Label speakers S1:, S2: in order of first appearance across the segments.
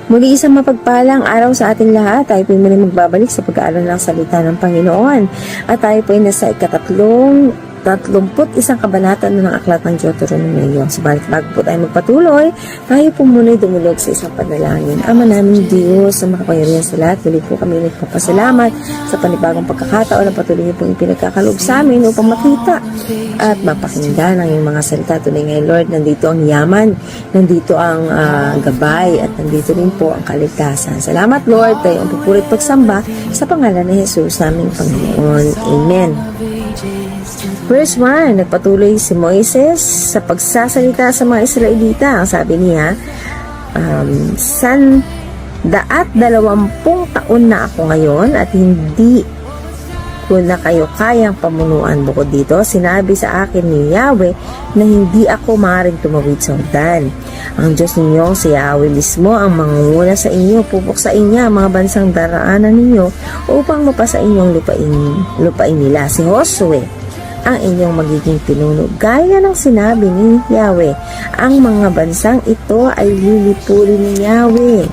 S1: Muli isang mapagpalang araw sa ating lahat. Tayo po muli magbabalik sa pag-aaral ng salita ng Panginoon. At tayo po ay nasa ika-31 kabanata ng Aklat ng Deuteronomio. Subalit bago po tayo magpatuloy, tayo po muna dumulog sa isang panalangin. Ama namin Diyos, sa makapangyarihan sa lahat, muli po kami nagpapasalamat sa panibagong pagkakataon na patuloy niyo pong ipinagkakaloob sa amin upang makita at mapakinggan ang iyong mga salita. Tunay ngayon, Lord, nandito ang yaman, nandito ang gabay, at nandito rin po ang kaligtasan. Salamat, Lord, tayo ang pupurit pagsamba sa pangalan ni Jesus, naming Panginoon. Amen. Verse 1, nagpatuloy si Moises sa pagsasalita sa mga Israelita. Ang sabi niya, 120 taon na ako ngayon at hindi ko na kayo kayang pamunuan. Bukod dito, sinabi sa akin ni Yahweh na hindi ako maaaring tumawid sa Jordan. Ang Diyos ninyo, si Yahweh mismo, ang mangunguna sa inyo, pupuksain niya ang mga bansang daraanan ninyo upang mapasa inyong lupain nila. Si Josue ang inyong magiging pinuno. Gaya ng sinabi ni Yahweh, ang mga bansang ito ay lilipurin ni Yahweh,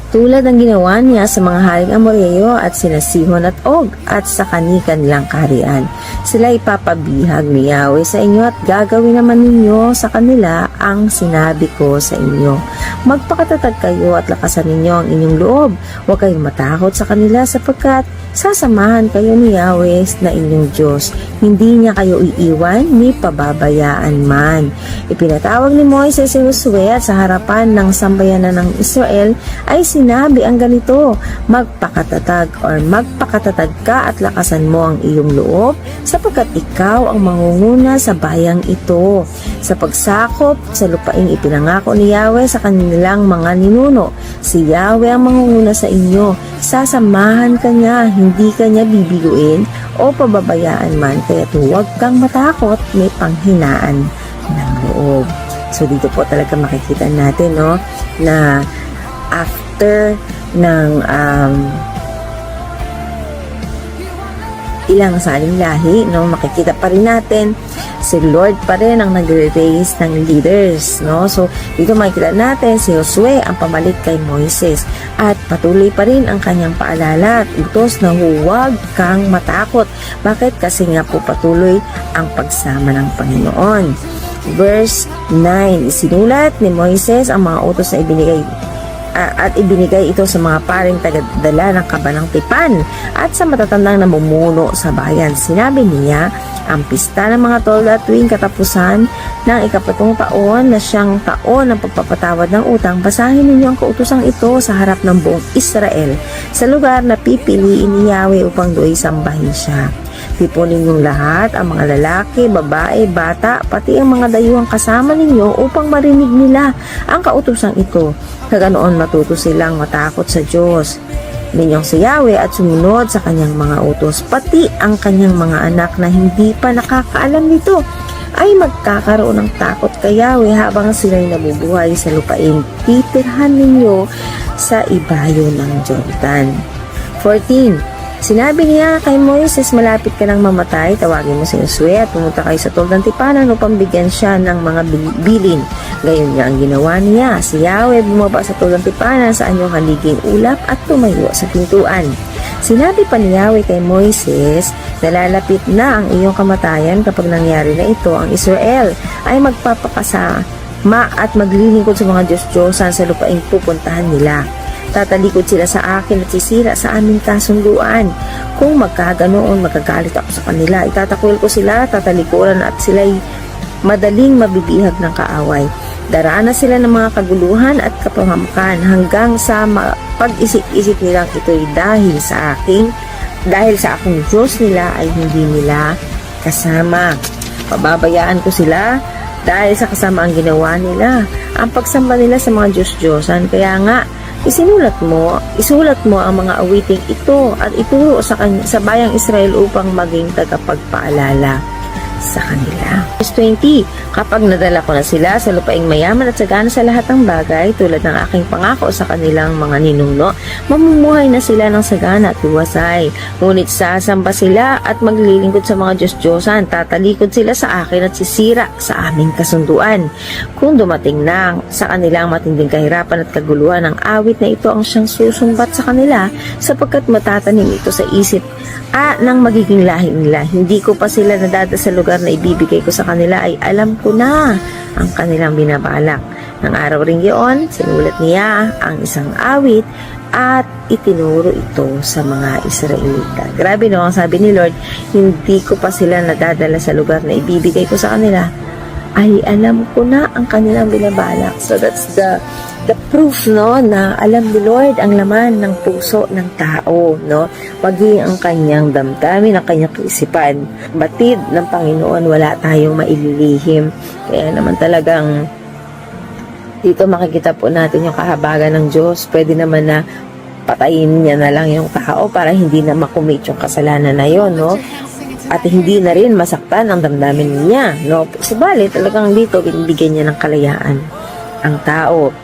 S1: tulad ng ginawa niya sa mga haring Amoreo at sina Sihon at Og at sa kanilang kaharian. Sila ipapabihag ni Yahweh sa inyo at gagawin naman ninyo sa kanila ang sinabi ko sa inyo. Magpakatatag kayo at lakasan ninyo ang inyong loob. Huwag kayong matakot sa kanila sapagkat sasamahan kayo ni Yahweh na inyong Diyos. Hindi niya kayo iiwan ni pababayaan man. Ipinatawag ni Moises si Josue at sa harapan ng sambayanan ng Israel ay sinabi ang ganito, magpakatatag ka at lakasan mo ang iyong loob sapagkat ikaw ang mangunguna sa bayang ito. Sa pagsakop sa lupaing ipinangako ni Yahweh sa kanilang mga ninuno, si Yahweh ang mangunguna sa inyo. Sasamahan ka niya, hindi ka niya bibiguin o pababayaan man, kaya huwag kang matakot, may panghinaan ng loob. So dito po talaga makikita natin na after ng ilang saling lahi, makikita pa rin natin si Lord pa rin ang nagre-raise ng leaders, So dito makikita natin si Josue ang pamalit kay Moises at patuloy pa rin ang kanyang paalala at utos na huwag kang matakot. Bakit? Kasi nga po patuloy ang pagsama ng Panginoon. Verse 9, sinulat ni Moises ang mga utos na ibinigay ito sa mga paring tagadala ng kabanang tipan at sa matatandang namumuno sa bayan. Sinabi niya, ang pista ng mga tolda tuwing katapusan ng 7 taon na siyang taon ng pagpapatawad ng utang, basahin ninyo ang kautosang ito sa harap ng buong Israel sa lugar na pipiliin ni Yahweh upang do'y sambahin siya. Tipunin ninyong lahat, ang mga lalaki, babae, bata, pati ang mga dayuhang kasama ninyo upang marinig nila ang kautosang ito. Kaganoon matuto silang matakot sa Diyos ninyong si Yahweh at sumunod sa kanyang mga utos. Pati ang kanyang mga anak na hindi pa nakakaalam nito ay magkakaroon ng takot kay Yahweh habang sila'y nabubuhay sa lupain titirhan ninyo sa ibayo ng Jordan. 14. Sinabi niya kay Moises, malapit ka nang mamatay, tawagin mo si Josue at pumunta kayo sa toldang tipanan upang bigyan siya ng mga bilin. Gayon nga ang ginawa niya. Si Yahweh bumaba sa toldang tipanan sa anyong haliging ulap at tumayo sa pintuan. Sinabi pa ni Yahweh kay Moises, nalalapit na ang iyong kamatayan kapag nangyari na ito. Ang Israel ay magpapakasama at maglilingkod sa mga Diyos-Diyosan sa lupaing pupuntahan nila. Tatalikod sila sa akin at sisira sa aming kasunduan. Kung magkaganoon, magagalit ako sa kanila. Itatakwil ko sila, tatalikuran at sila'y madaling mabibihag ng kaaway. Daraan na sila ng mga kaguluhan at kapahamakan hanggang sa pag-isip-isip nilang ito'y dahil sa akong Diyos nila ay hindi nila kasama. Pababayaan ko sila dahil sa kasamaang ginawa nila, ang pagsamba nila sa mga Diyos-Diyosan. Kaya nga, isulat mo ang mga awiting ito at ituro sa bayang Israel upang maging tagapagpaalala sa kanila. Verse 20, Kapag nadala ko na sila sa lupaing mayaman at sagana sa lahat ng bagay, tulad ng aking pangako sa kanilang mga ninuno, mamumuhay na sila ng sagana at luwasay. Ngunit sasamba sila at maglilingkod sa mga Diyos-Diyosan, tatalikod sila sa akin at sisira sa aming kasunduan. Kung dumating na sa kanilang matinding kahirapan at kaguluhan, ang awit na ito ang siyang susumbat sa kanila, sapagkat matatanim ito sa isip ng magiging lahi nila. Hindi ko pa sila nadada sa lugar na ibibigay ko sa kanila, ay alam ko na ang kanilang binabalak. Nang araw ring iyon, sinulat niya ang isang awit at itinuro ito sa mga Israelita. Grabe no, ang sabi ni Lord, hindi ko pa sila nadadala sa lugar na ibibigay ko sa kanila, ay alam ko na ang kanilang binabalak. So that's the proof, no, na alam ni Lord ang laman ng puso ng tao, no, maging ang kanyang damdamin, ang kanyang kaisipan. Batid ng Panginoon, wala tayong maililihim. Kaya naman talagang dito makikita po natin yung kahabagan ng Diyos. Pwede naman na patayin niya na lang yung tao para hindi na makumit yung kasalanan na yon, no, at hindi na rin masaktan ang damdamin niya, no. Subalit talagang dito binibigyan niya ng kalayaan ang tao.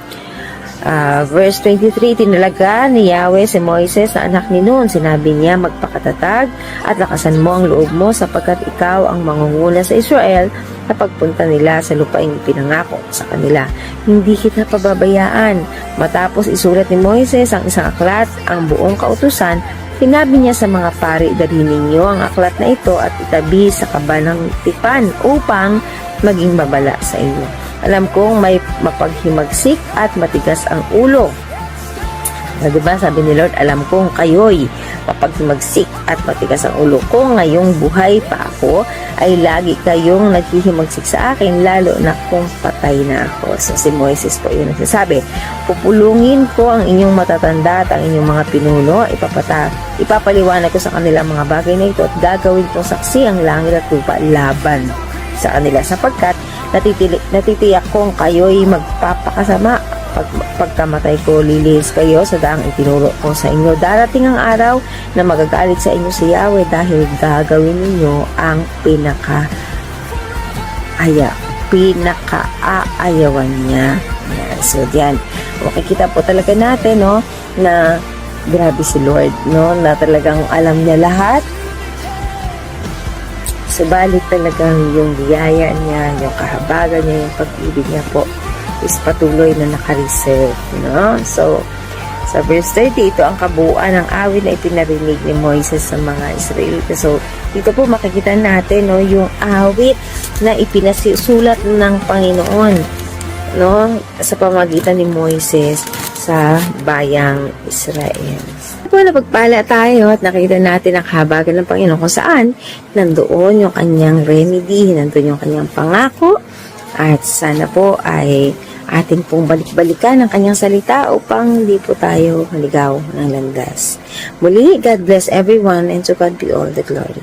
S1: Verse 23, tinalaga ni Yahweh si Moises na anak ni Nun. Sinabi niya, magpakatatag at lakasan mo ang loob mo, sapagkat ikaw ang mangunguna sa Israel na pagpunta nila sa lupaing pinangako sa kanila. Hindi kita pababayaan. Matapos isulat ni Moises ang isang aklat, ang buong kautusan, sinabi niya sa mga pari, dalhin ninyo ang aklat na ito at itabi sa kaba ng tipan upang maging babala sa inyo. Alam kong may mapaghimagsik at matigas ang ulo. Diba? Sabi ni Lord, alam kong kayo'y mapaghimagsik at matigas ang ulo ko. Ngayong buhay pa ako, ay lagi kayong naghihimagsik sa akin, lalo na kung patay na ako. So si Moises po yun nagsasabi, pupulungin ko ang inyong matatanda at ang inyong mga pinuno, ipapaliwanag ko sa kanilang mga bagay na ito at gagawin kong saksi ang langit at lupa laban sa kanila, sapagkat natitiyak kong kayo'y magpapakasama. Pagkamatay ko, lilis kayo sa daang itinuro ko sa inyo. Darating ang araw na magagalit sa inyo si Yahweh dahil gagawin ninyo ang pinaka-aayawan niya. Yan. So, diyan. Makikita po talaga natin, no, na grabe si Lord, no, na talagang alam niya lahat. Subalit talagang yung biyaya niya, yung kahabagan niya, yung pag-ibig niya po is patuloy na naka-reserve, no? So, sa verse 30, ito ang kabuuan ng awit na ipinarinig ni Moises sa mga Israelita. So, dito po makikita natin, no, yung awit na ipinasulat ng Panginoon, no, sa pamagitan ni Moises sa bayang Israel. Po napagpala tayo at nakita natin ang kahabagan ng Panginoon kung saan nandoon yung kanyang remedy, nandoon yung kanyang pangako, at sana po ay ating pong balik-balikan ang kanyang salita upang hindi po tayo maligaw ng landas. Muli, God bless everyone and to God be all the glory.